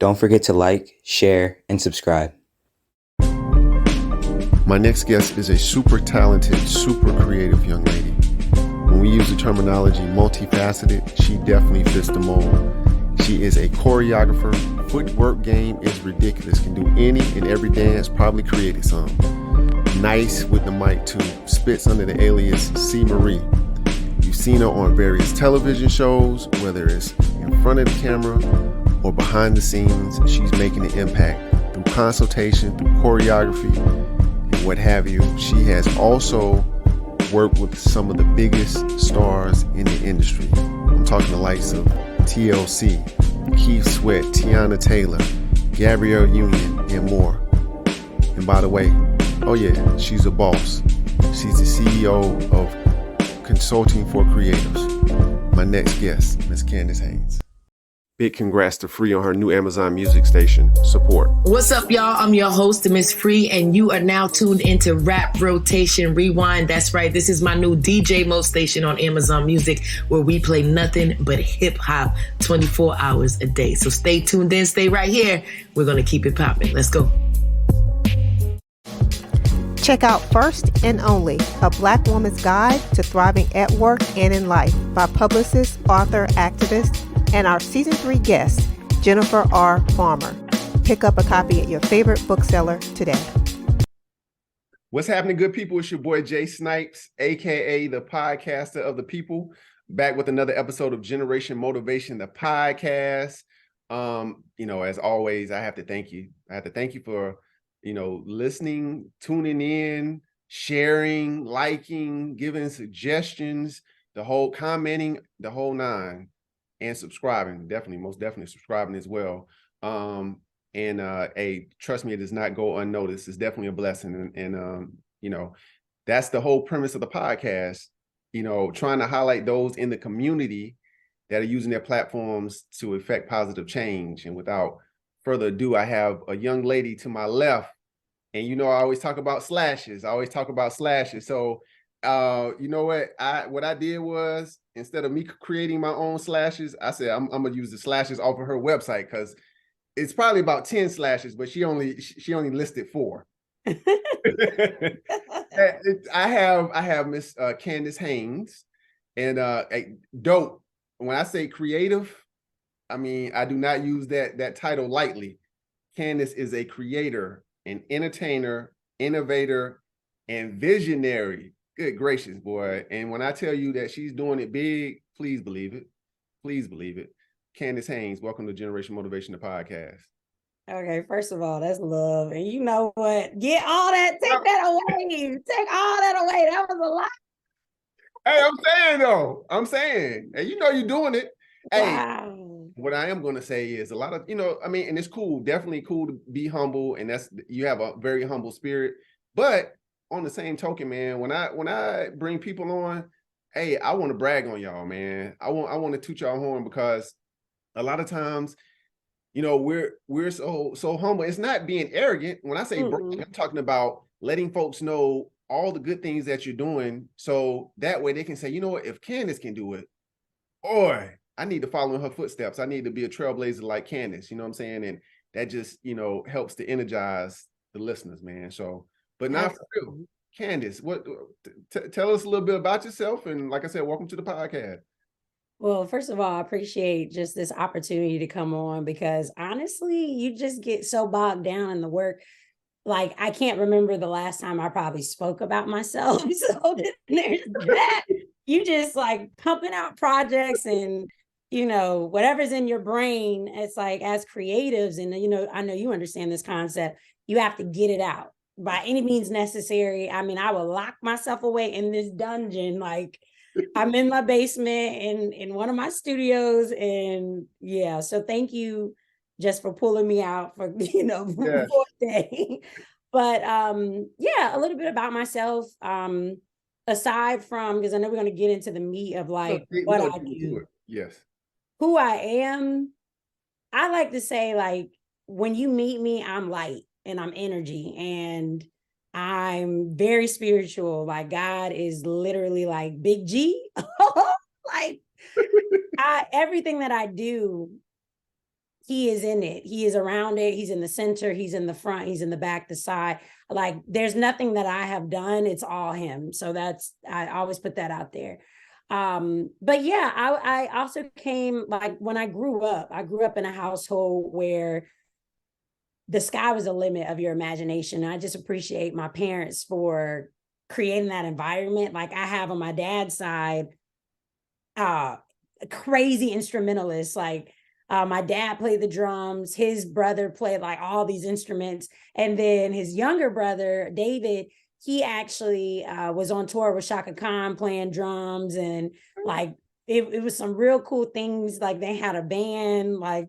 Don't forget to like, share, and subscribe. My next guest is a super talented, super creative young lady. When we use the terminology multifaceted, she definitely fits the mold. She is a choreographer. Footwork game is ridiculous. Can do any and every dance, probably created some. Nice with the mic too. Spits under the alias C. Marie. You've seen her on various television shows, whether it's in front of the camera or behind the scenes. She's making an impact through consultation, through choreography, and what have you. She has also worked with some of the biggest stars in the industry. I'm talking the likes of TLC, Keith Sweat, Teyana Taylor, Gabrielle Union, and more. And by the way, oh yeah, she's a boss. She's the CEO of Consulting for Creatives. My next guest, Miss Candace Haynes. Big congrats to Free on her new Amazon Music station. Support. What's up, y'all? I'm your host, Miss Free, and you are now tuned into Rap Rotation Rewind. That's right. This is my new DJ mode station on Amazon Music, where we play nothing but hip hop 24 hours a day. So stay tuned in. Stay right here. We're going to keep it popping. Let's go. Check out First and Only, a Black woman's guide to thriving at work and in life by publicist, author, activist, and our Season 3 guest, Jennifer R. Farmer. Pick up a copy at your favorite bookseller today. What's happening, good people? It's your boy Jay Snipes, aka the podcaster of the people, back with another episode of Generation Motivation, the podcast. As always, I have to thank you. I have to thank you for, listening, tuning in, sharing, liking, giving suggestions, commenting, the whole nine. And subscribing, most definitely subscribing as well. Trust me, it does not go unnoticed. It's definitely a blessing. And that's the whole premise of the podcast, trying to highlight those in the community that are using their platforms to effect positive change. And without further ado, I have a young lady to my left. And I always talk about slashes. So you know what I did was, instead of me creating my own slashes, I said I'm gonna use the slashes off of her website, because it's probably about 10 slashes, but she only listed 4. I have Miss Candace Haynes, and dope. When I say creative, I mean I do not use that title lightly. Candace is a creator, an entertainer, innovator, and visionary. Good gracious, boy. And when I tell you that she's doing it big, please believe it. Please believe it. Candace Haynes, welcome to Generation Motivation, the podcast. Okay, first of all, that's love. And you know what? Get all that, take that away. Take all that away. That was a lot. Hey, I'm saying. And you're doing it. Wow. Hey, what I am going to say is a lot of, and it's cool, definitely cool to be humble. And you have a very humble spirit. But on the same token, man, when I bring people on, hey, I want to brag on y'all, man. I want to toot y'all horn, because a lot of times, we're so humble. It's not being arrogant. When I say brag, I'm talking about letting folks know all the good things that you're doing, so that way they can say, you know what, if Candace can do it, boy, I need to follow in her footsteps. I need to be a trailblazer like Candace. You know what I'm saying? And that just helps to energize the listeners, man. So. But not for real. Candace, tell us a little bit about yourself. And like I said, welcome to the podcast. Well, first of all, I appreciate just this opportunity to come on, because honestly, you just get so bogged down in the work. Like, I can't remember the last time I probably spoke about myself. So there's that. You just like pumping out projects and, whatever's in your brain. It's like, as creatives, and, I know you understand this concept, you have to get it out by any means necessary. I mean, I will lock myself away in this dungeon. Like, I'm in my basement in one of my studios. And yeah, so thank you just for pulling me out for, for a day. But a little bit about myself. Aside from, because I know we're going to get into the meat of like what I do. Yes. Who I am. I like to say, like, when you meet me, I'm light. And I'm energy, and I'm very spiritual. Like, God is literally like Big G. Like, everything that I do he is in it. He is around it. He's in the center. He's in the front. He's in the back, the side. Like there's nothing that I have done. It's all him. So I always put that out there. But yeah, I also came, like when I grew up in a household where the sky was the limit of your imagination. I just appreciate my parents for creating that environment. Like I have on my dad's side, crazy instrumentalists. Like my dad played the drums, his brother played like all these instruments, and then his younger brother David, he actually was on tour with Shaka Khan playing drums, and like it was some real cool things. Like they had a band. Like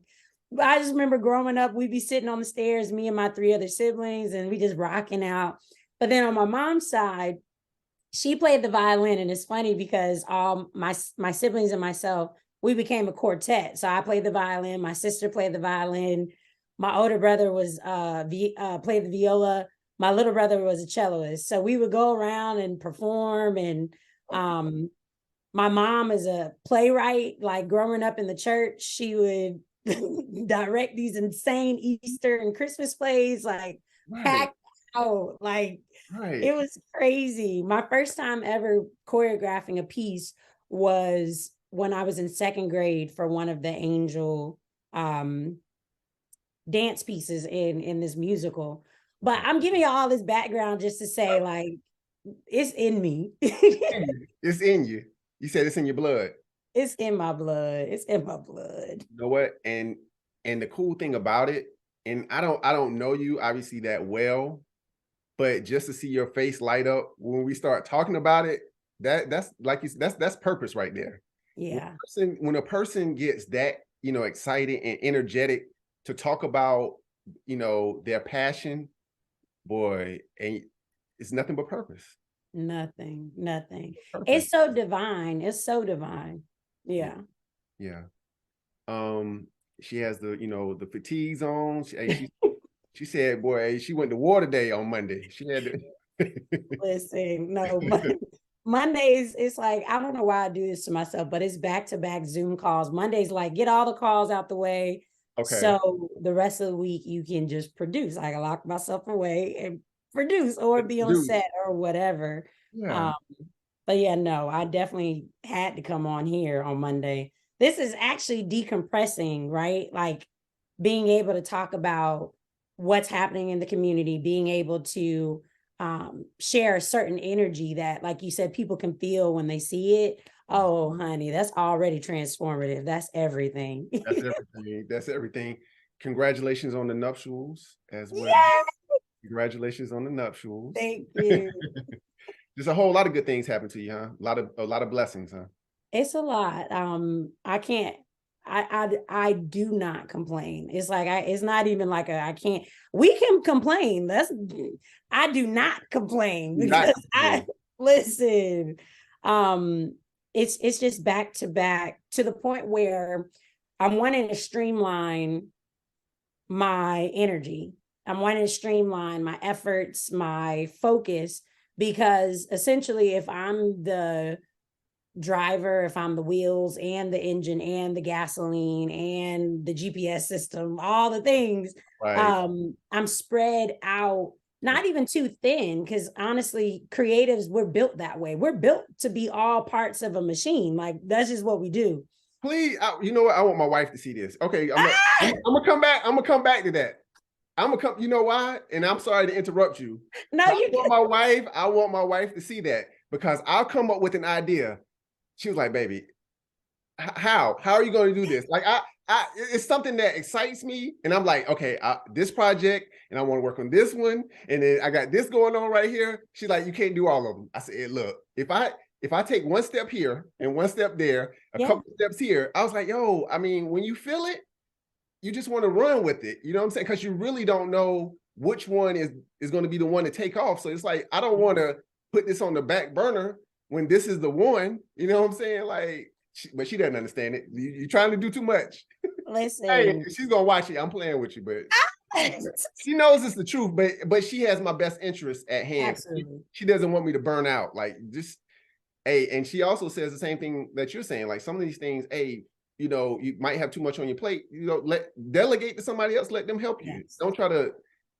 I just remember growing up, we'd be sitting on the stairs, me and my 3 other siblings, and we just rocking out. But then on my mom's side, she played the violin, and it's funny because my siblings and myself, we became a quartet. So I played the violin, my sister played the violin, my older brother was played the viola, my little brother was a celloist. So we would go around and perform, and my mom is a playwright. Like growing up in the church, she would direct these insane Easter and Christmas plays, like packed out. Like it was crazy. My first time ever choreographing a piece was when I was in 2nd grade for one of the Angel dance pieces in this musical. But I'm giving you all this background just to say, like, it's in me. It's in you. You said it's in your blood. It's in my blood. It's in my blood. You know what? And the cool thing about it, and I don't know you obviously that well, but just to see your face light up when we start talking about it, that's like that's purpose right there. Yeah. When a person gets that, excited and energetic to talk about, their passion, boy, and it's nothing but purpose. Nothing. Purpose. It's so divine. It's so divine. Yeah. Yeah. She has the fatigues on. She said, boy, she went to water day on Monday. She had to Listen, no, Mondays, it's like, I don't know why I do this to myself, but it's back-to-back Zoom calls. Mondays, like, get all the calls out the way. Okay. So the rest of the week you can just produce. I can lock myself away and produce or be on set or whatever. Yeah. But yeah, no, I definitely had to come on here on Monday. This is actually decompressing, right? Like being able to talk about what's happening in the community, being able to share a certain energy that, like you said, people can feel when they see it. Oh, honey, that's already transformative. That's everything. That's everything. That's everything. Congratulations on the nuptials as well. Yes! Congratulations on the nuptials. Thank you. There's a whole lot of good things happen to you, huh? A lot of blessings, huh? It's a lot. I do not complain. It's like it's not even like I can't. We can complain. I do not complain because listen. It's just back to back to the point where I'm wanting to streamline my energy. I'm wanting to streamline my efforts, my focus, because essentially, if I'm the driver, if I'm the wheels and the engine and the gasoline and the GPS system, all the things, right. I'm spread out, not even too thin, because honestly, creatives, we're built that way. We're built to be all parts of a machine. Like that's just what we do. Please, you know what? I want my wife to see this. Okay, I'm gonna come back. I'm gonna come back to that. I'm gonna come. You know why? And I'm sorry to interrupt you. No, I want my wife to see that because I'll come up with an idea. She was like, "Baby, how are you going to do this?" Like, it's something that excites me, and I'm like, "Okay, this project, and I want to work on this one, and then I got this going on right here." She's like, "You can't do all of them." I said, hey, "Look, if I take one step here and one step there, a couple steps here," I was like, "Yo, I mean, when you feel it, you just want to run with it." You know what I'm saying? Because you really don't know which one is going to be the one to take off. So it's like I don't want to put this on the back burner when this is the one, you know what I'm saying? Like, but she doesn't understand it. You're trying to do too much. Listen, hey, she's gonna watch it. I'm playing with you, but she knows it's the truth. But she has my best interest at hand. She doesn't want me to burn out. Like just, hey, and she also says the same thing that you're saying. Like some of these things, hey, you might have too much on your plate, delegate to somebody else, let them help you. Yes. Don't try to,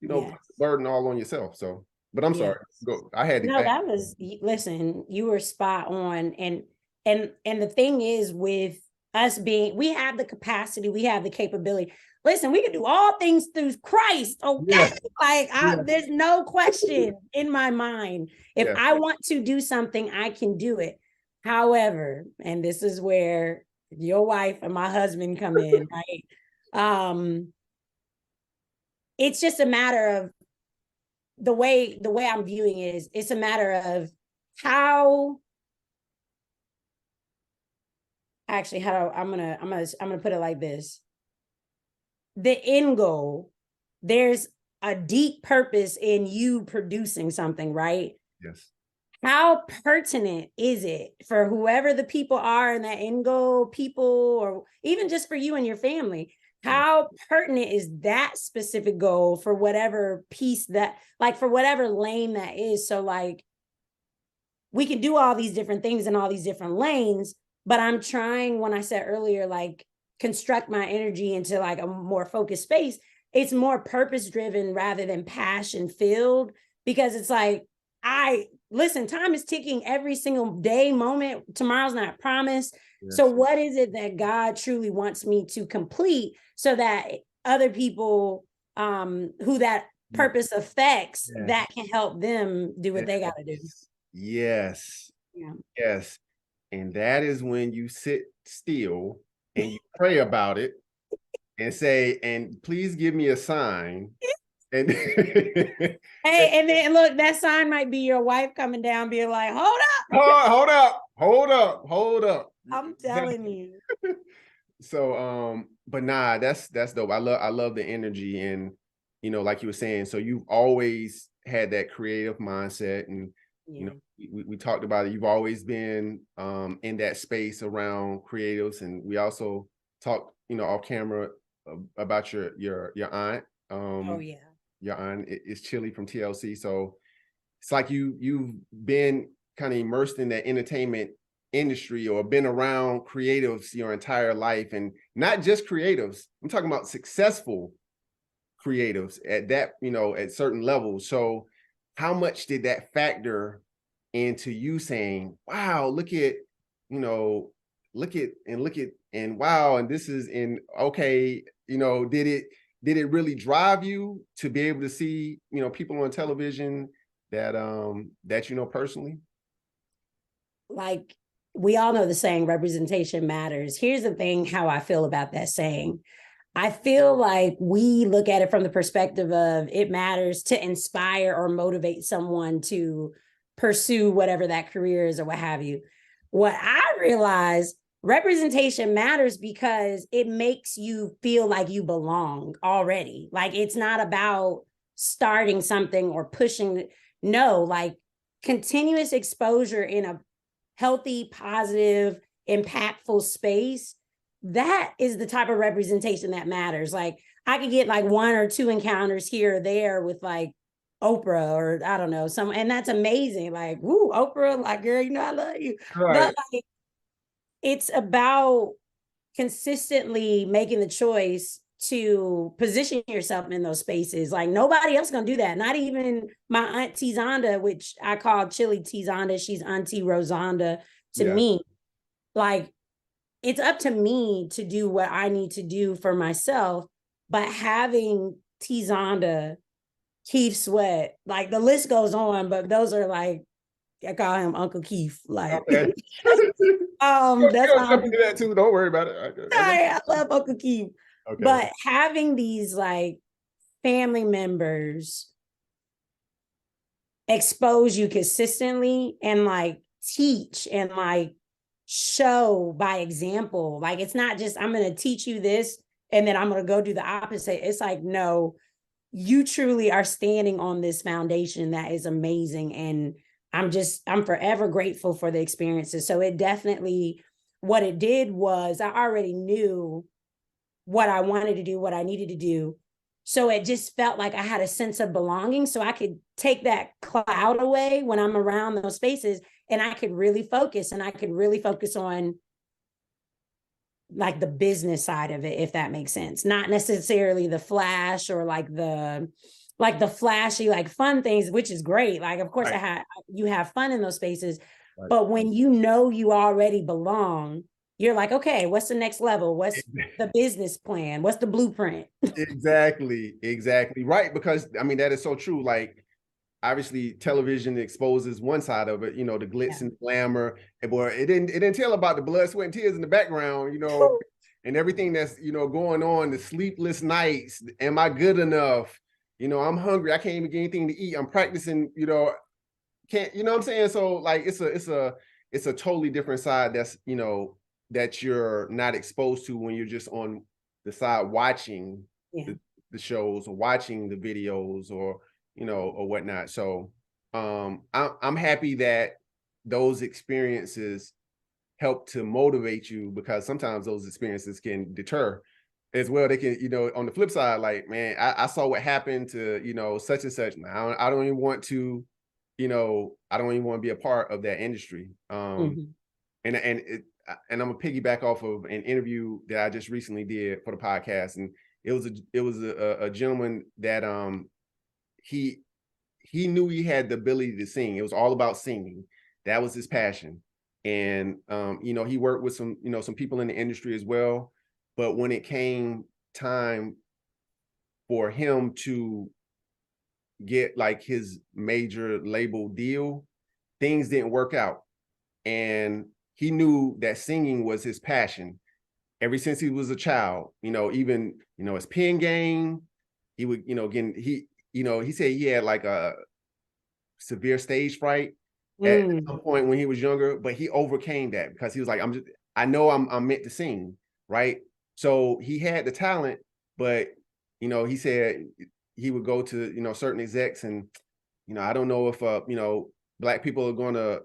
put the burden all on yourself. So, but I'm sorry. Go. Listen, you were spot on. And the thing is, with us we have the capacity, we have the capability. Listen, we can do all things through Christ. Okay. Yeah. There's no question in my mind. If I want to do something, I can do it. However, and this is where your wife and my husband come in, right? It's just a matter of the way I'm viewing it is, it's a matter of how I'm gonna put it like this. The end goal, there's a deep purpose in you producing something, right? Yes. How pertinent is it for whoever the people are in that end goal, people, or even just for you and your family? How pertinent is that specific goal for whatever piece that, like, for whatever lane that is? So, like, we can do all these different things in all these different lanes, but I'm trying, when I said earlier, like, construct my energy into like a more focused space, it's more purpose driven rather than passion filled, because it's like, listen, time is ticking every single day, moment. Tomorrow's not promised. Yes. So what is it that God truly wants me to complete so that other people who that purpose affects, that can help them do what they got to do? Yes. Yeah. Yes. And that is when you sit still and you pray about it and say, and please give me a sign. And hey, and then look, that sign might be your wife coming down, being like, hold up. I'm telling you. So, but nah, that's dope. I love the energy, and like you were saying, so you've always had that creative mindset, and we talked about it. You've always been in that space around creatives, and we also talked, off camera about your aunt. Your aunt is Chili from TLC. So it's like you've been kind of immersed in that entertainment industry, or been around creatives your entire life, and not just creatives. I'm talking about successful creatives at that, at certain levels. So how much did that factor into you saying, wow, look at, and wow, and this is okay, did it really drive you to be able to see, people on television that personally? Like, we all know the saying, representation matters. Here's the thing, how I feel about that saying. I feel like we look at it from the perspective of it matters to inspire or motivate someone to pursue whatever that career is or what have you. What I realize, representation matters because it makes you feel like you belong already. Like, it's not about starting something or pushing. No, like, continuous exposure in a healthy, positive, impactful space, that is the type of representation that matters. Like, I could get like 1 or 2 encounters here or there with like Oprah, or I don't know, and that's amazing. Like, woo, Oprah, like, girl, I love you. Right. But like, it's about consistently making the choice to position yourself in those spaces. Like, nobody else gonna do that. Not even my aunt Tezonda, which I call Chili Tezonda. She's Auntie Rosanda to me. Like, it's up to me to do what I need to do for myself. But having Tezonda, Keith Sweat, like, the list goes on, but those are like, I call him Uncle Keith. Like, okay. That's how do that too. Don't worry about it. I love Uncle Keith. Okay. But having these like family members expose you consistently and like teach and like show by example. Like, it's not just, I'm going to teach you this and then I'm going to go do the opposite. It's like, no, you truly are standing on this foundation that is amazing. And I'm forever grateful for the experiences. So it definitely, what it did was, I already knew what I wanted to do, what I needed to do. So it just felt like I had a sense of belonging, so I could take that cloud away when I'm around those spaces, and I could really focus, and I could really focus on like the business side of it, if that makes sense. Not necessarily the flash or like the flashy, like fun things, which is great. Like, of course, you have fun in those spaces, but when you know you already belong, you're like, okay, what's the next level? What's the business plan? What's the blueprint? Exactly. Right. Because I mean, that is so true. Like, obviously television exposes one side of it, the glitz and glamour, but it didn't tell about the blood, sweat, and tears in the background, and everything that's, going on, the sleepless nights. Am I good enough? I'm hungry. I can't even get anything to eat. I'm practicing, can't, what I'm saying? So like, it's a totally different side that's, that you're not exposed to when you're just on the side watching the shows or watching the videos or whatnot. So I'm happy that those experiences help to motivate you, because sometimes those experiences can deter as well. They can, on the flip side, like, man, I saw what happened to, such and such. Now I don't even want to, I don't even want to be a part of that industry. And I'm gonna piggyback off of an interview that I just recently did for the podcast, and it was a gentleman that he knew he had the ability to sing. It was all about singing. That was his passion. And he worked with some people in the industry as well. But when it came time for him to get like his major label deal, things didn't work out. And he knew that singing was his passion ever since he was a child. Even his pen game, he would, he said he had like a severe stage fright at some point when he was younger, but he overcame that because he was like, I know I'm meant to sing, right? So he had the talent, but he said he would go to certain execs and I don't know if Black people are gonna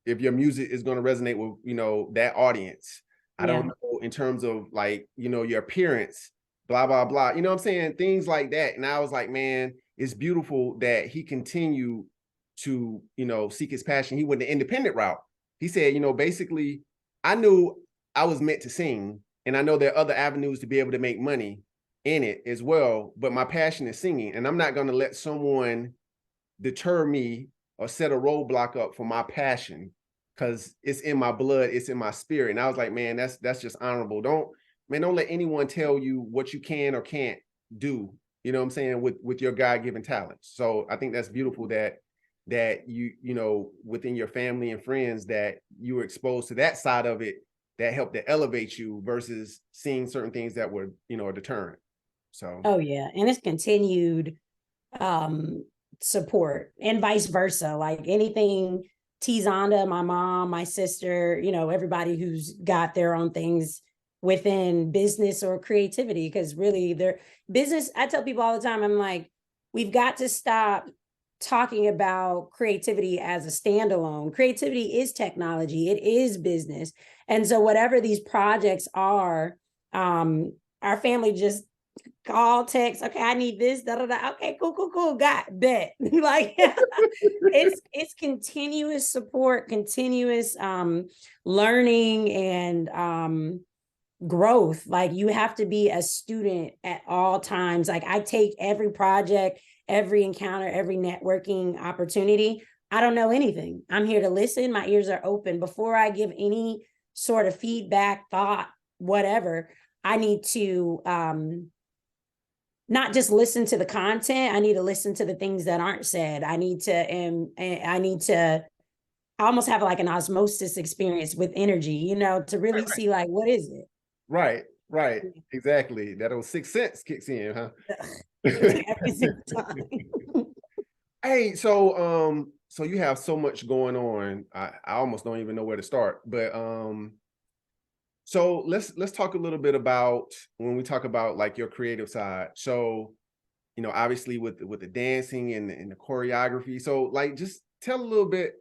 if your music is gonna resonate with that audience. I don't know in terms of like your appearance, blah blah blah. You know what I'm saying? Things like that. And I was like, man, it's beautiful that he continued to seek his passion. He went the independent route. He said, basically, I knew I was meant to sing, and I know there are other avenues to be able to make money in it as well, but my passion is singing, and I'm not going to let someone deter me or set a roadblock up for my passion, because it's in my blood, it's in my spirit. And I was like, man, that's just honorable. Don't let anyone tell you what you can or can't do, you know what I'm saying, with your God-given talents. So I think that's beautiful that you within your family and friends, that you were exposed to that side of it that helped to elevate you versus seeing certain things that were a deterrent. So and it's continued support and vice versa. Like anything Teyana, my mom, my sister, everybody who's got their own things within business or creativity, because really their business, I tell people all the time, I'm like, we've got to stop talking about creativity as a standalone. Creativity is technology, it is business. And so whatever these projects are, our family just call, text, okay, I need this, da, da, da. Okay, cool, got that. Like it's continuous support, continuous learning and growth. Like you have to be a student at all times. Like I take every project, every encounter, every networking opportunity. I don't know anything. I'm here to listen. My ears are open. Before I give any sort of feedback, thought, whatever, I need to not just listen to the content. I need to listen to the things that aren't said. I need to I almost have like an osmosis experience with energy, to really see like, what is it? Right. Exactly. That old sixth sense kicks in, huh? Every single time. Hey, so you have so much going on. I almost don't even know where to start. But so let's talk a little bit about when we talk about like your creative side. So, obviously with the dancing and the choreography. So like just tell a little bit.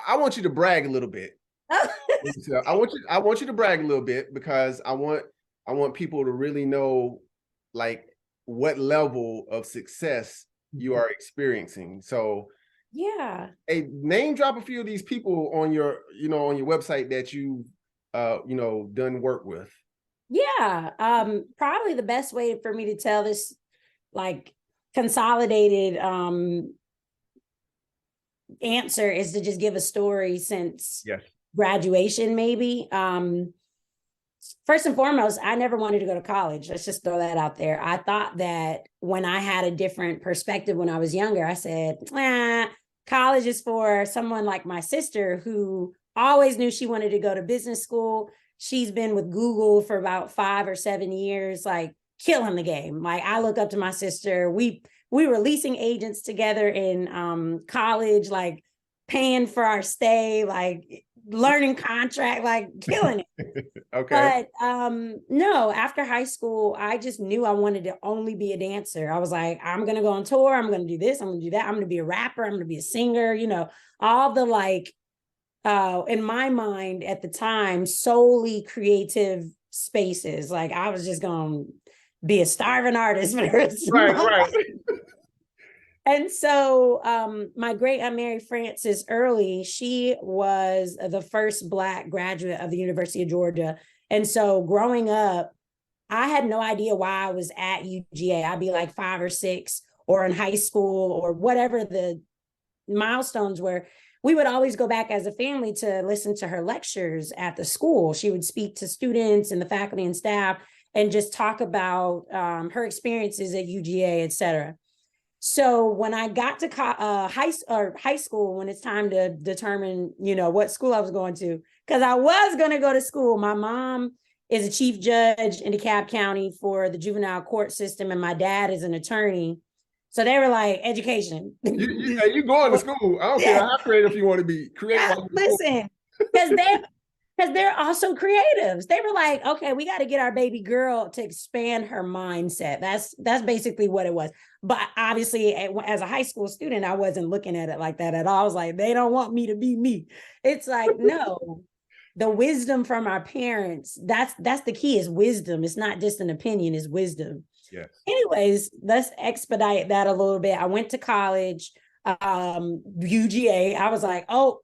I want you to brag a little bit. I want you to brag a little bit, because I want people to really know like what level of success you are experiencing. So yeah. Hey, name drop a few of these people on your website that you done work with? Yeah, probably the best way for me to tell this, like, consolidated answer is to just give a story since Yes. graduation, maybe. First and foremost, I never wanted to go to college. Let's just throw that out there. I thought that when I had a different perspective when I was younger, I said, college is for someone like my sister who always knew she wanted to go to business school. She's been with Google for about 5 or 7 years, like killing the game. Like, I look up to my sister. We were leasing agents together in college, like paying for our stay, like learning contract, like killing it. Okay. But no, after high school, I just knew I wanted to only be a dancer. I was like, I'm gonna go on tour, I'm gonna do this, I'm gonna do that, I'm gonna be a rapper, I'm gonna be a singer, all the, like, in my mind at the time, solely creative spaces. Like, I was just gonna be a starving artist for the rest of my life. And so my great aunt Mary Frances Early, she was the first Black graduate of the University of Georgia. And so growing up, I had no idea why I was at UGA. I'd be like 5 or 6 or in high school or whatever the milestones were. We would always go back as a family to listen to her lectures at the school. She would speak to students and the faculty and staff and just talk about her experiences at UGA, et cetera. So when I got to high school, when it's time to determine, what school I was going to, because I was going to go to school. My mom is a chief judge in DeKalb County for the juvenile court system, and my dad is an attorney. So they were like, education. You going to school? I don't care how creative you want to be. Creative. Listen, because they're also creatives. They were like, okay, we got to get our baby girl to expand her mindset. That's basically what it was. But obviously, as a high school student, I wasn't looking at it like that at all. I was like, they don't want me to be me. It's like, no, the wisdom from our parents, that's the key, is wisdom. It's not just an opinion, it's wisdom. Yes. Anyways, let's expedite that a little bit. I went to college, UGA. I was like, oh,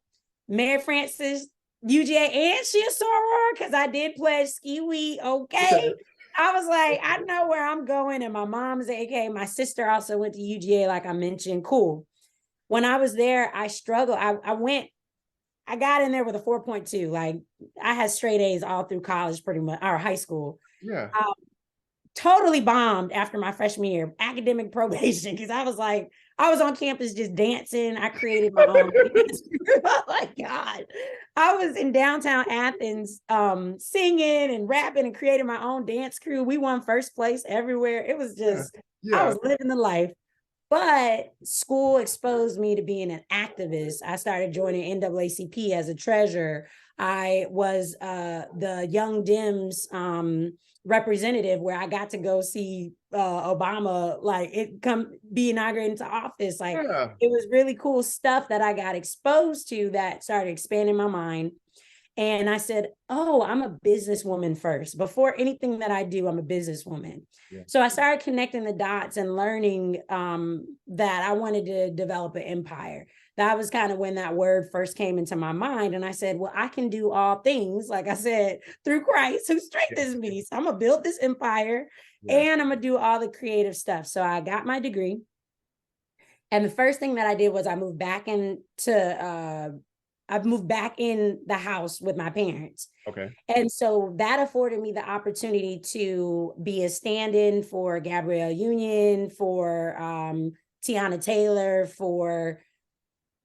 Mary Frances, UGA, and she a soror, because I did pledge ski week. Okay. I was like, I know where I'm going. And my mom's AKA, my sister also went to UGA, like I mentioned. Cool. When I was there, I struggled. I got in there with a 4.2. Like, I had straight A's all through college, pretty much, or high school. Yeah. Totally bombed after my freshman year, academic probation, because I was on campus just dancing. I created my own dance group. Oh my God. I was in downtown Athens singing and rapping and creating my own dance crew. We won first place everywhere. It was just, I was living the life. But school exposed me to being an activist. I started joining NAACP as a treasurer. I was the Young Dems representative, where I got to go see Obama, like, be inaugurated into office. Like, It was really cool stuff that I got exposed to that started expanding my mind. And I said, oh, I'm a businesswoman first. Before anything that I do, I'm a businesswoman. Yeah. So I started connecting the dots and learning that I wanted to develop an empire. That was kind of when that word first came into my mind. And I said, well, I can do all things, like I said, through Christ who strengthens me. So I'm going to build this empire and I'm going to do all the creative stuff. So I got my degree. And the first thing that I did was I moved back in the house with my parents. Okay. And so that afforded me the opportunity to be a stand-in for Gabrielle Union, for Teyana Taylor, for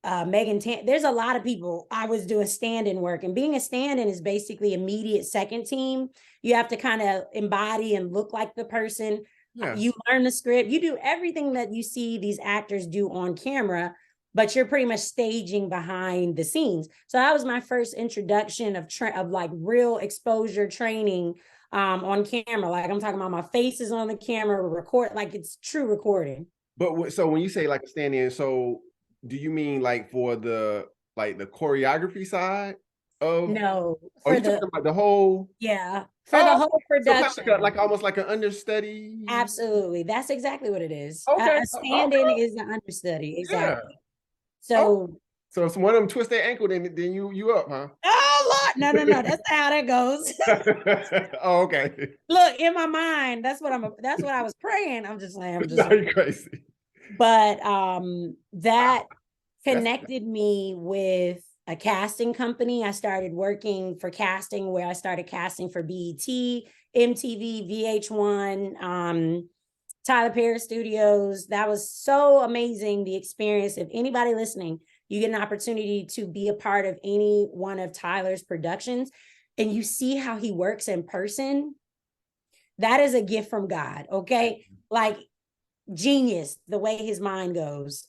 there's a lot of people. I was doing stand-in work, and being a stand-in is basically immediate second team. You have to kind of embody and look like the person. Yeah. You learn the script. You do everything that you see these actors do on camera, but you're pretty much staging behind the scenes. So that was my first introduction of like real exposure training on camera. Like, I'm talking about my face is on the camera, record, like it's true recording. But so when you say like a stand-in, so do you mean like for the choreography side of? No, for you talking about the whole? Yeah, for the whole production. So like almost like an understudy. Absolutely, that's exactly what it is. Okay, a stand-in is an understudy, exactly. Yeah. So if one of them twist their ankle, then you up, huh? Oh, oh Lord, no, that's not how that goes. Oh, okay. Look, in my mind, that's what I was praying. I'm just saying, No, you're crazy. but that That's connected me with a casting company. I started working for casting, where I started casting for BET, MTV, VH1, Tyler Perry Studios. That was so amazing, the experience. If anybody listening, you get an opportunity to be a part of any one of Tyler's productions and you see how he works in person, that is a gift from God, okay? Like, genius, the way his mind goes.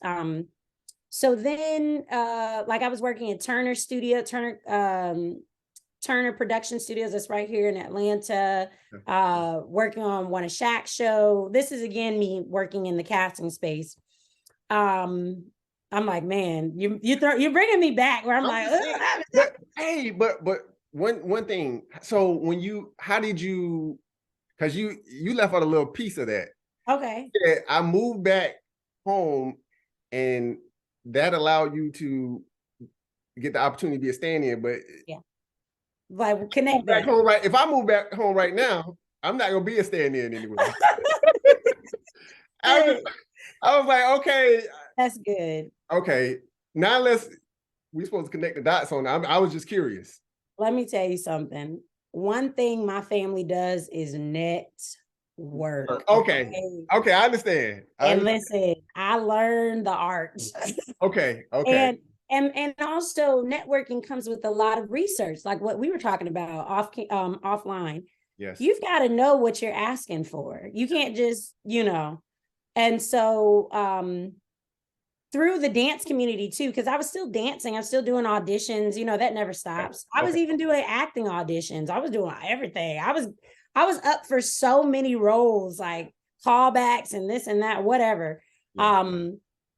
So then like I was working at Turner Production Studios, that's right here in Atlanta, working on One of Shaq's show. This is again me working in the casting space. I'm like, man, you're bringing me back where I'm like, but hey, but one thing. So how did you? Because you left out a little piece of that. okay. Yeah, I moved back home, and that allowed you to get the opportunity to be a stand-in. But yeah, like connect back that. home, right? If I move back home right now, I'm not gonna be a stand-in anyway. I was like, okay, that's good. Okay, now we're supposed to connect the dots on that. I was just curious. Let me tell you something. One thing my family does is network. Okay, I understand. And listen, I learned the art. Okay. And also networking comes with a lot of research, like what we were talking about offline. Yes. You've got to know what you're asking for. You can't just, And so through the dance community too, because I was still dancing, I'm still doing auditions, that never stops. I was even doing acting auditions. I was doing everything. I was up for so many roles, like callbacks and this and that, whatever. Yeah.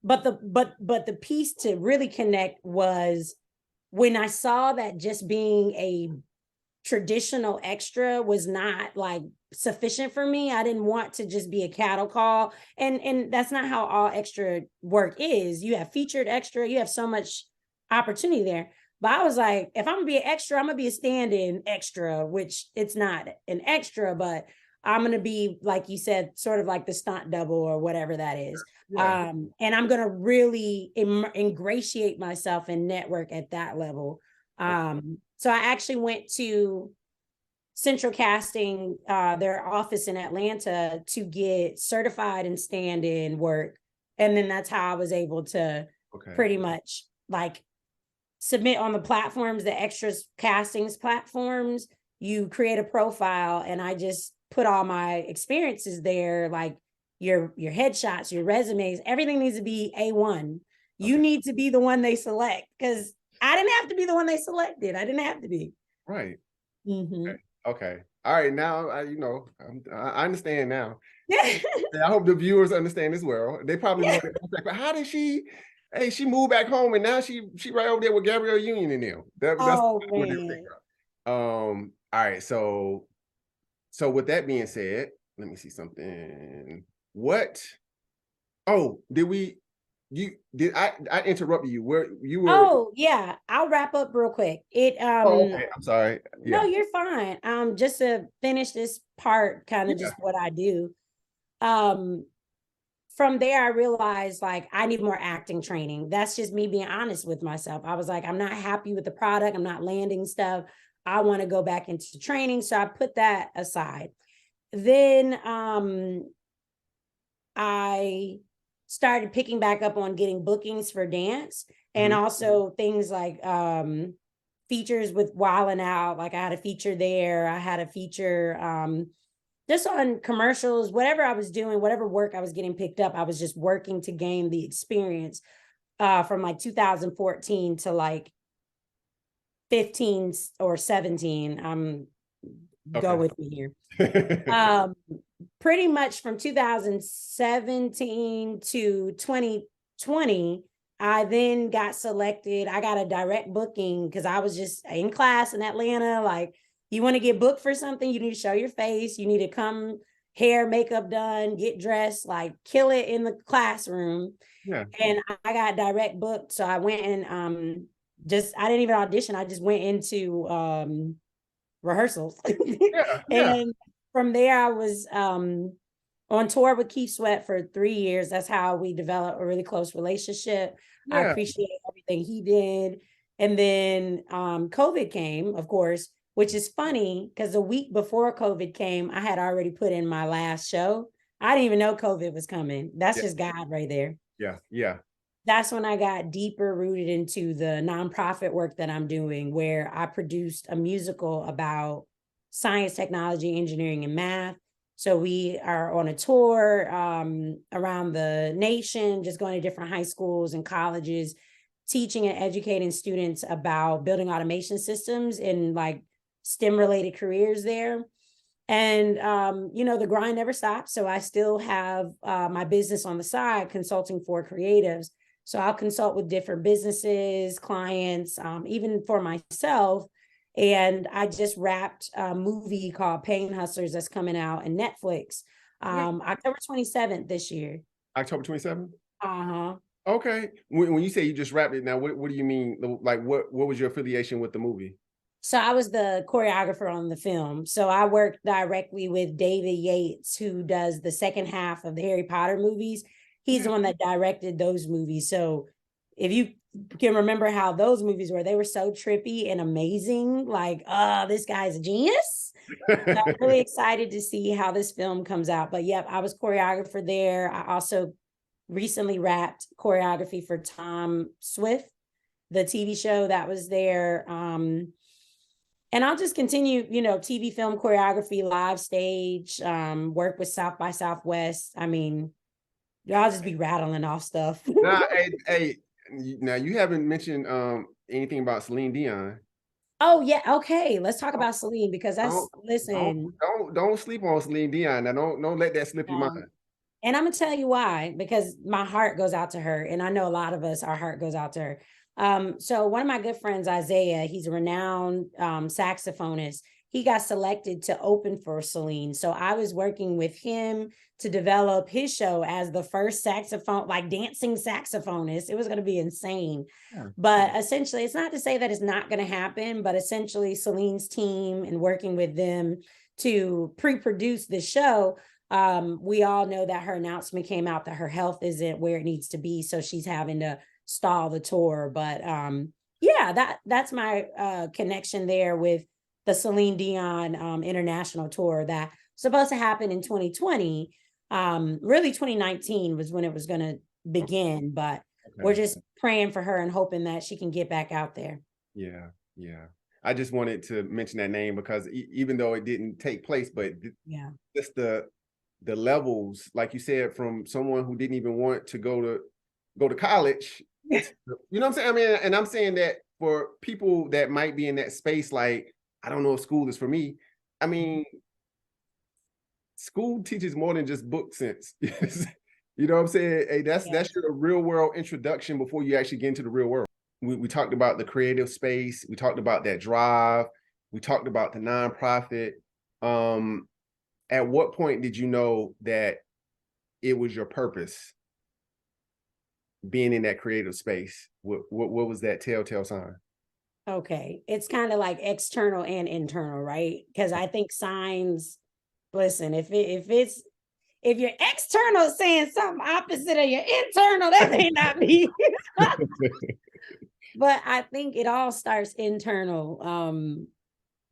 But the piece to really connect was when I saw that just being a traditional extra was not like sufficient for me. I didn't want to just be a cattle call. And that's not how all extra work is. You have featured extra, you have so much opportunity there. But I was like, if I'm gonna be an extra, I'm gonna be a stand-in extra, which it's not an extra, but I'm gonna be, like you said, sort of like the stunt double or whatever that is. Yeah. And I'm gonna really ingratiate myself and network at that level. So I actually went to Central Casting, their office in Atlanta, to get certified in stand-in work. And then that's how I was able to pretty much like submit on the platforms, the extras castings platforms. You create a profile and I just put all my experiences there, like your headshots, your resumes, everything needs to be A1. You need to be the one they select, because I didn't have to be the one they selected. I didn't have to be. Right. Mm-hmm. Okay. All right. Now, I understand now. I hope the viewers understand as well. They probably want to like, but how did she? Hey, she moved back home and now she right over there with Gabrielle Union in there. That's what they think of. All right. So with that being said, let me see something. I interrupted you where you were? Oh yeah, I'll wrap up real quick. Okay, I'm sorry. Yeah. No, you're fine. Just to finish this part, kind of just what I do. From there, I realized like I need more acting training. That's just me being honest with myself. I was like, I'm not happy with the product. I'm not landing stuff. I want to go back into training. So I put that aside. Then I started picking back up on getting bookings for dance, and also things like features with Wildin' Out. Like I had a feature there. I had a feature just on commercials, whatever I was doing, whatever work I was getting picked up, I was just working to gain the experience from like 2014 to like 15 or 17. Go with me here. Pretty much from 2017 to 2020, I then got selected. I got a direct booking because I was just in class in Atlanta. Like, you want to get booked for something, you need to show your face. You need to come, hair, makeup done, get dressed, like kill it in the classroom. Yeah. And I got direct booked. So I went and I didn't even audition. I just went into rehearsals. Yeah. And from there I was on tour with Keith Sweat for 3 years. That's how we developed a really close relationship. I Yeah. appreciate everything he did. And then COVID came, of course, which is funny because the week before COVID came, I had already put in my last show. I didn't even know COVID was coming. That's just God right there. Yeah. Yeah. That's when I got deeper rooted into the nonprofit work that I'm doing, where I produced a musical about science, technology, engineering, and math. So we are on a tour around the nation, just going to different high schools and colleges, teaching and educating students about building automation systems in like STEM related careers there. And the grind never stops. So I still have my business on the side, consulting for creatives. So I'll consult with different businesses, clients, even for myself. And I just wrapped a movie called Pain Hustlers that's coming out in Netflix October 27th this year. October 27th? Uh-huh. Okay. When you say you just wrapped it, now what do you mean? Like what was your affiliation with the movie? So I was the choreographer on the film. So I worked directly with David Yates, who does the second half of the Harry Potter movies. He's the one that directed those movies. So if you can remember how those movies were, they were so trippy and amazing. Like, this guy's a genius. So I'm really excited to see how this film comes out. But yep, I was choreographer there. I also recently wrapped choreography for Tom Swift, the TV show that was there. And I'll just continue, TV, film, choreography, live stage, work with South by Southwest. I mean, y'all just be rattling off stuff. Now, hey, now you haven't mentioned anything about Celine Dion. Oh yeah, okay. Let's talk about Celine because Don't sleep on Celine Dion. Now don't let that slip your mind. And I'm gonna tell you why, because my heart goes out to her, and I know a lot of us, our heart goes out to her. So one of my good friends, Isaiah, he's a renowned saxophonist. He got selected to open for Celine. So I was working with him to develop his show as the first dancing saxophonist. It was going to be insane. Yeah. But essentially, it's not to say that it's not going to happen, but essentially Celine's team and working with them to pre-produce the show, we all know that her announcement came out that her health isn't where it needs to be. So she's having to stall the tour. But that's my connection there with the Celine Dion international tour that's supposed to happen in 2020. Really 2019 was when it was going to begin, but we're just praying for her and hoping that she can get back out there. Yeah. I just wanted to mention that name because even though it didn't take place, but just the levels, like you said, from someone who didn't even want to go to college. You know what I'm saying? I mean, and I'm saying that for people that might be in that space, like, I don't know if school is for me. I mean, school teaches more than just book sense. You know what I'm saying? Hey, that's your real world introduction before you actually get into the real world. We talked about the creative space. We talked about that drive. We talked about the nonprofit. At what point did you know that it was your purpose being in that creative space? What was that telltale sign? Okay, it's kind of like external and internal, right? Because I think signs, listen, if your external is saying something opposite of your internal, that may not be. But I think it all starts internal.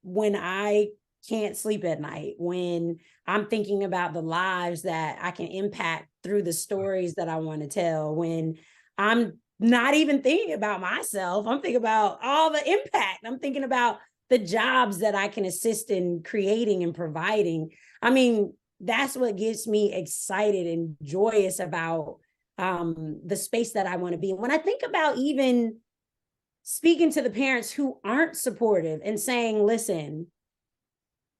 When I can't sleep at night, when I'm thinking about the lives that I can impact through the stories that I want to tell, when I'm not even thinking about myself, I'm thinking about all the impact. I'm thinking about the jobs that I can assist in creating and providing. I mean, that's what gets me excited and joyous about the space that I want to be in. When I think about even speaking to the parents who aren't supportive and saying, listen,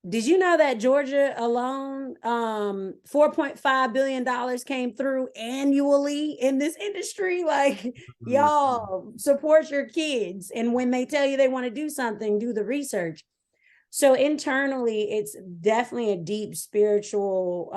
did you know that Georgia alone, $4.5 billion came through annually in this industry? Like, y'all support your kids. And when they tell you they want to do something, do the research. So internally, it's definitely a deep spiritual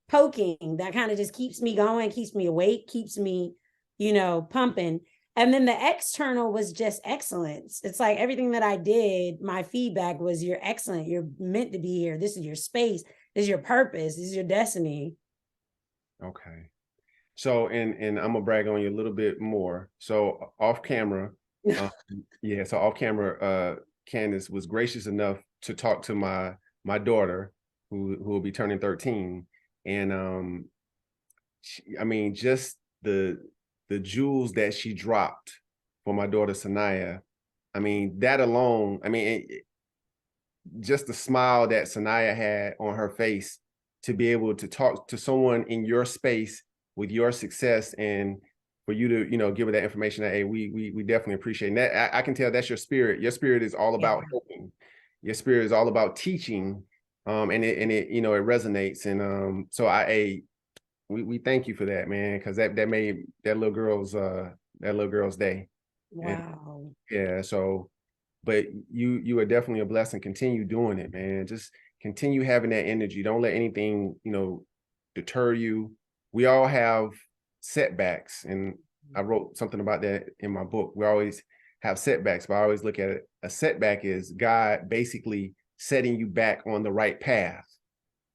poking that kind of just keeps me going, keeps me awake, keeps me, pumping. And then the external was just excellence. It's like everything that I did, my feedback was, you're excellent. You're meant to be here. This is your space. This is your purpose. This is your destiny. Okay. So, and I'm gonna brag on you a little bit more. So off camera, so off camera, Candace was gracious enough to talk to my daughter, who will be turning 13, and I mean, just the jewels that she dropped for my daughter Sanaya. I mean, that alone. I mean, just the smile that Sanaya had on her face to be able to talk to someone in your space with your success, and for you to, give her that information that, hey, we definitely appreciate it. And that I can tell that's your spirit. Your spirit is all about helping. Your spirit is all about teaching. And it it resonates. And so we thank you for that, man, because that made that little girl's day. Wow. And, yeah. So, but you are definitely a blessing. Continue doing it, man. Just continue having that energy. Don't let anything, deter you. We all have setbacks, and I wrote something about that in my book. We always have setbacks, but I always look at it. A setback is God basically setting you back on the right path.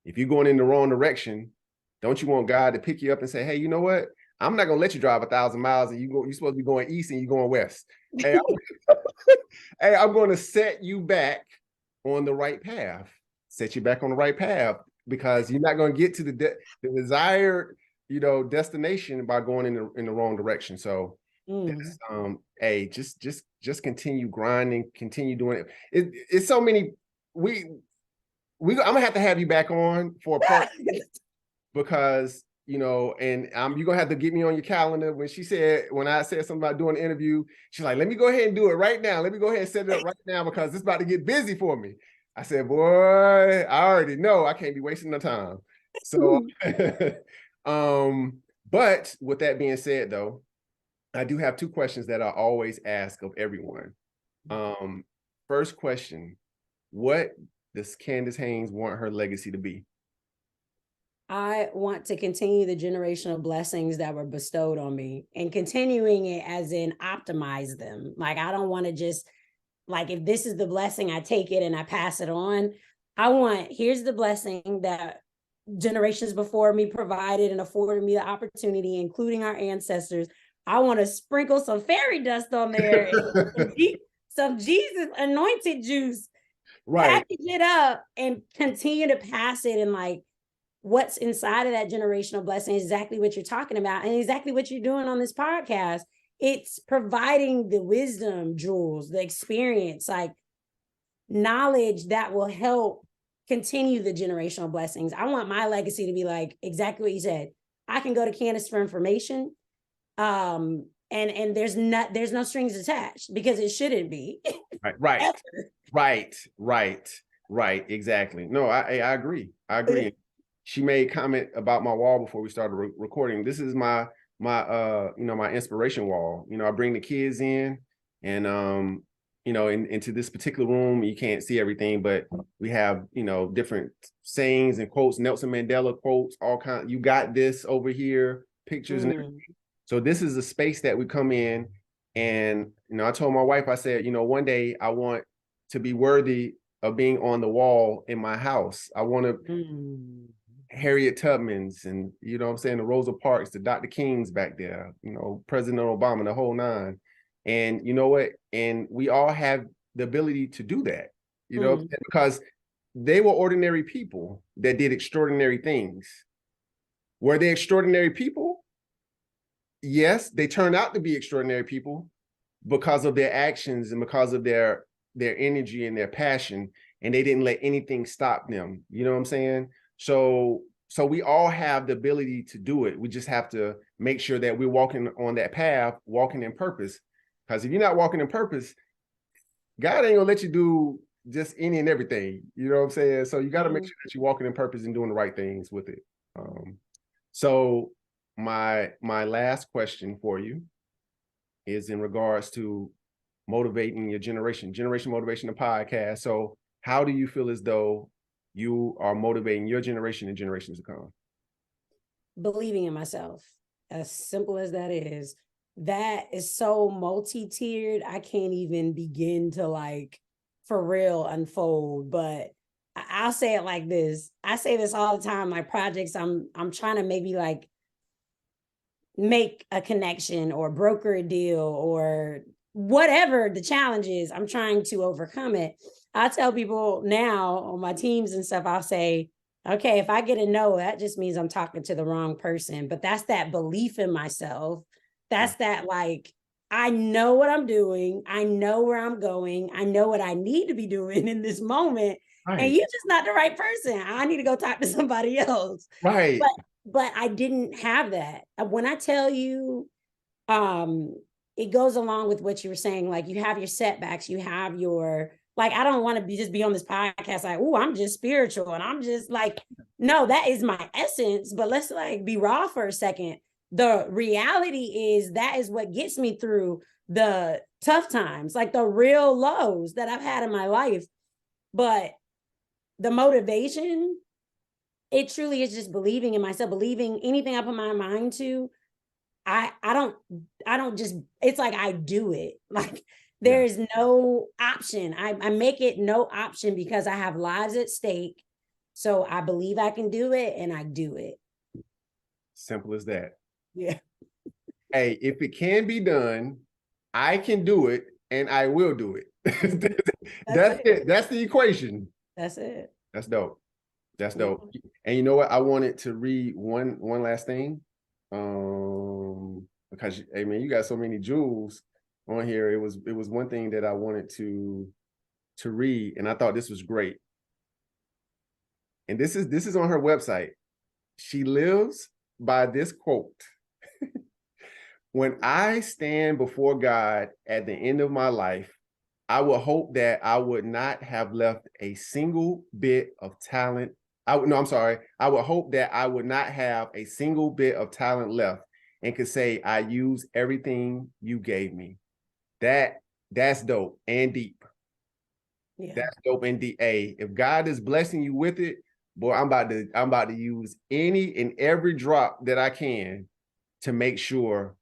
If you're going in the wrong direction, don't you want God to pick you up and say, hey, you know what? I'm not gonna let you drive 1,000 miles and you're supposed to be going east and you're going west. Hey, I'm going to set you back on the right path. Set you back on the right path, because you're not going to get to the desired, destination by going in the wrong direction. So, hey, just continue grinding, continue doing it. It's so many. I'm gonna have you back on for a part because and you're gonna have to get me on your calendar. When I said something about doing an interview, she's like, let me go ahead and do it right now. Let me go ahead and set it up right now because it's about to get busy for me. I said, boy, I already know I can't be wasting no time. So, but with that being said, though, I do have 2 questions that I always ask of everyone. First question, what does Candace Haynes want her legacy to be? I want to continue the generational blessings that were bestowed on me, and continuing it as in optimize them. Like, I don't want to just, like, if this is the blessing, I take it and I pass it on. Here's the blessing that generations before me provided and afforded me the opportunity, including our ancestors. I want to sprinkle some fairy dust on there and some Jesus anointed juice, right? Package it up and continue to pass it. And like, what's inside of that generational blessing is exactly what you're talking about, and exactly what you're doing on this podcast. It's providing the wisdom jewels, the experience, like knowledge that will help continue the generational blessings. I want my legacy to be like exactly what you said. I can go to Candace for information. And there's no strings attached, because it shouldn't be. Right. Exactly. No, I agree. She made comment about my wall before we started recording. This is my inspiration wall. I bring the kids in, and into this particular room. You can't see everything, but we have different sayings and quotes, Nelson Mandela quotes, all kinds. You got this over here, pictures and everything. So this is a space that we come in, and I told my wife, I said, one day I want to be worthy of being on the wall in my house. I want to Harriet Tubman's, and the Rosa Parks, the Dr. Kings back there, President Obama, the whole nine. And you know what? And we all have the ability to do that, because they were ordinary people that did extraordinary things. Were they extraordinary people? Yes, they turned out to be extraordinary people because of their actions and because of their energy and their passion, and they didn't let anything stop them. You know what I'm saying? So we all have the ability to do it. We just have to make sure that we're walking on that path, walking in purpose. Because if you're not walking in purpose, God ain't gonna let you do just any and everything. You know what I'm saying? So you got to make sure that you're walking in purpose and doing the right things with it. So my last question for you is in regards to motivating your generation motivation, the podcast. So how do you feel as though you are motivating your generation and generations to come? Believing in myself, as simple as that is. that is so multi-tiered. I can't even begin to like for real unfold, but I'll say it like this. I say this all the time, like projects I'm trying to maybe like make a connection or broker a deal or whatever the challenge is, I'm trying to overcome it. I tell people now on my teams and stuff, I'll say, okay, if I get a no, that just means I'm talking to the wrong person. But that's that belief in myself. That's that like, I know what I'm doing. I know where I'm going. I know what I need to be doing in this moment. Right. And you're just not the right person. I need to go talk to somebody else. Right. But I didn't have that. When I tell you, it goes along with what you were saying. Like you have your setbacks, you have your, like, I don't want to just be on this podcast like, oh, I'm just spiritual. And I'm just like, no, that is my essence. But let's like be raw for a second. The reality is that is what gets me through the tough times, like the real lows that I've had in my life. But the motivation, it truly is just believing in myself, believing anything I put my mind to. I don't just, it's like I do it. Like there is no option. I make it no option because I have lives at stake. So I believe I can do it and I do it. Simple as that. Yeah. Hey, if it can be done, I can do it and I will do it. That's it. That's the equation. That's it. That's dope. That's dope. And you know what? I wanted to read one last thing. Because hey man, you got so many jewels on here. It was one thing that I wanted to read, and I thought this was great. And this is on her website. She lives by this quote. When I stand before God at the end of my life, I would hope that I would not have left a single bit of talent. I would hope that I would not have a single bit of talent left and could say, I use everything you gave me. That's dope and deep. Yeah. That's dope and deep. Hey, if God is blessing you with it, boy, I'm about to use any and every drop that I can to make sure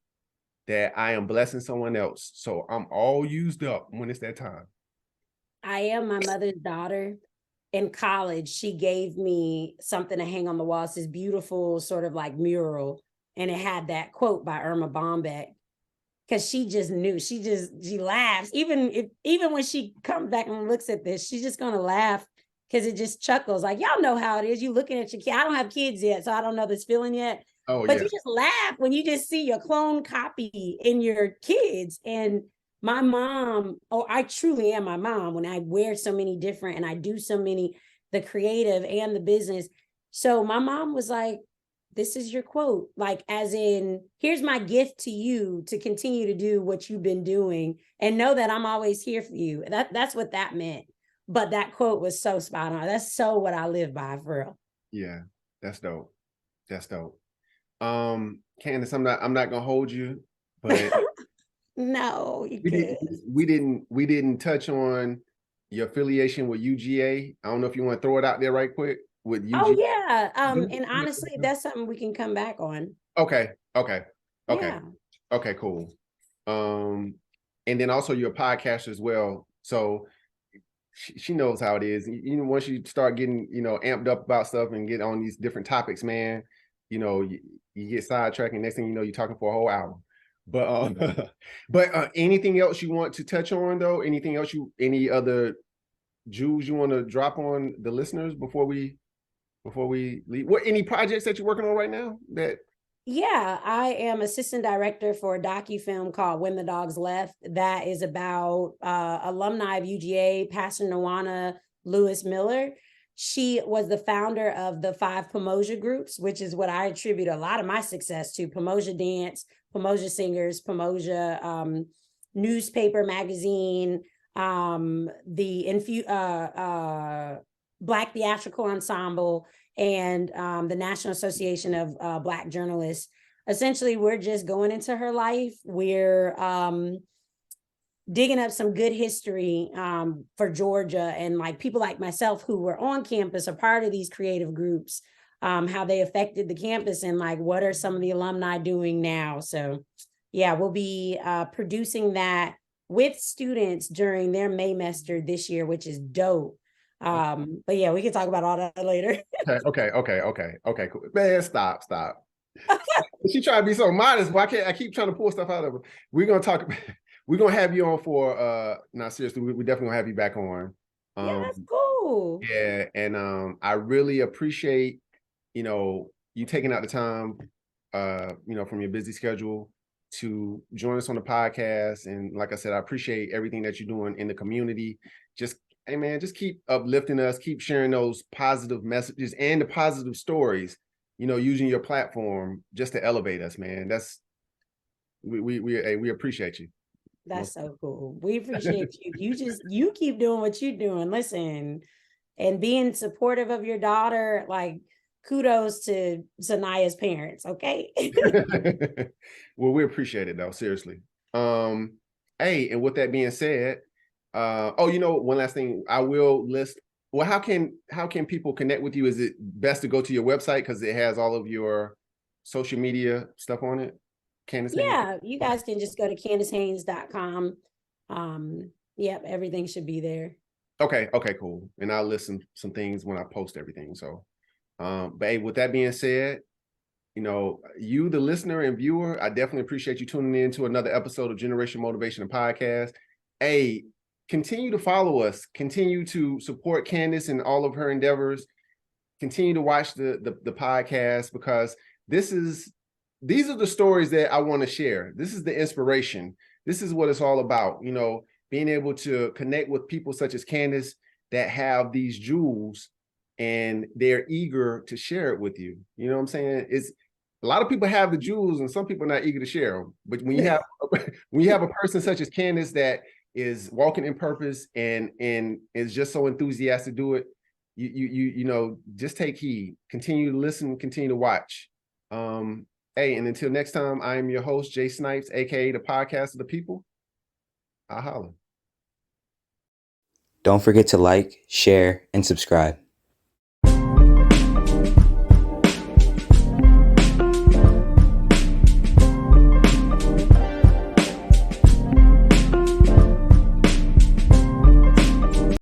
that I am blessing someone else. So I'm all used up when it's that time. I am my mother's daughter. In college, she gave me something to hang on the wall. It's this beautiful sort of like mural. And it had that quote by Irma Bombeck. Because she just knew. She laughs. Even when she comes back and looks at this, she's just gonna laugh because it just chuckles. Like, y'all know how it is. You looking at your kid. I don't have kids yet, so I don't know this feeling yet. Oh, but yeah. You just laugh when you just see your clone copy in your kids. And my mom, I truly am my mom when I wear so many different and I do so many, the creative and the business. So my mom was like, this is your quote, like as in, here's my gift to you to continue to do what you've been doing and know that I'm always here for you. That's what that meant. But that quote was so spot on. That's so what I live by for real. Yeah, that's dope. That's dope. Candace, I'm not gonna hold you, but no, we didn't touch on your affiliation with UGA. I don't know if you want to throw it out there right quick with UGA. Oh yeah. And honestly, that's something we can come back on. Okay. Yeah. Okay, cool. And then also your podcast as well. So she knows how it is. You know, once you start getting, amped up about stuff and get on these different topics, man, you get sidetracked and next thing you know, you're talking for a whole hour. But anything else you want to touch on though? Any other jewels you want to drop on the listeners before we leave? Any projects that you're working on right now that? Yeah, I am assistant director for a docu-film called When the Dogs Left. That is about alumni of UGA, Pastor Nawana Lewis Miller. She was the founder of the 5 Pomoja groups, which is what I attribute a lot of my success to: Pomoja Dance, Pomoja Singers, Pomoja newspaper, magazine, the Black Theatrical Ensemble, and the National Association of Black Journalists. Essentially, we're just going into her life. We're digging up some good history for Georgia, and like people like myself who were on campus, are part of these creative groups, how they affected the campus, and like what are some of the alumni doing now. So yeah, we'll be producing that with students during their Maymester this year, which is dope. But yeah, we can talk about all that later. Okay, cool. Man, stop. She trying to be so modest. Why can't I keep trying to pull stuff out of her? We're gonna talk. We're gonna have you on for no, seriously, we definitely gonna have you back on. Yeah, that's cool. Yeah, and I really appreciate, you taking out the time, from your busy schedule to join us on the podcast. And like I said, I appreciate everything that you're doing in the community. Just, hey man, just keep uplifting us, keep sharing those positive messages and the positive stories, using your platform just to elevate us, man. That's we appreciate you. That's so cool. We appreciate you. You keep doing what you're doing. Listen, and being supportive of your daughter, like kudos to Sanaya's parents, okay? Well, we appreciate it though, seriously. Hey, and with that being said, one last thing I will list. Well, how can people connect with you? Is it best to go to your website because it has all of your social media stuff on it? Candace Haynes? Yeah, you guys can just go to CandaceHaynes.com. Yep, everything should be there. Okay, cool. And I'll list some things when I post everything. So, but hey, with that being said, you, the listener and viewer, I definitely appreciate you tuning in to another episode of Generation Motivation Podcast. Hey, continue to follow us, continue to support Candace and all of her endeavors, continue to watch the podcast, because these are the stories that I want to share. This is the inspiration. This is what it's all about, being able to connect with people such as Candace that have these jewels and they're eager to share it with you. You know what I'm saying? It's a lot of people have the jewels and some people are not eager to share them. But when you have a person such as Candace that is walking in purpose and is just so enthusiastic to do it, you just take heed, continue to listen, continue to watch. Hey, and until next time, I am your host, Jay Snipes, aka the Podcast of the People. I'll holler. Don't forget to like, share, and subscribe.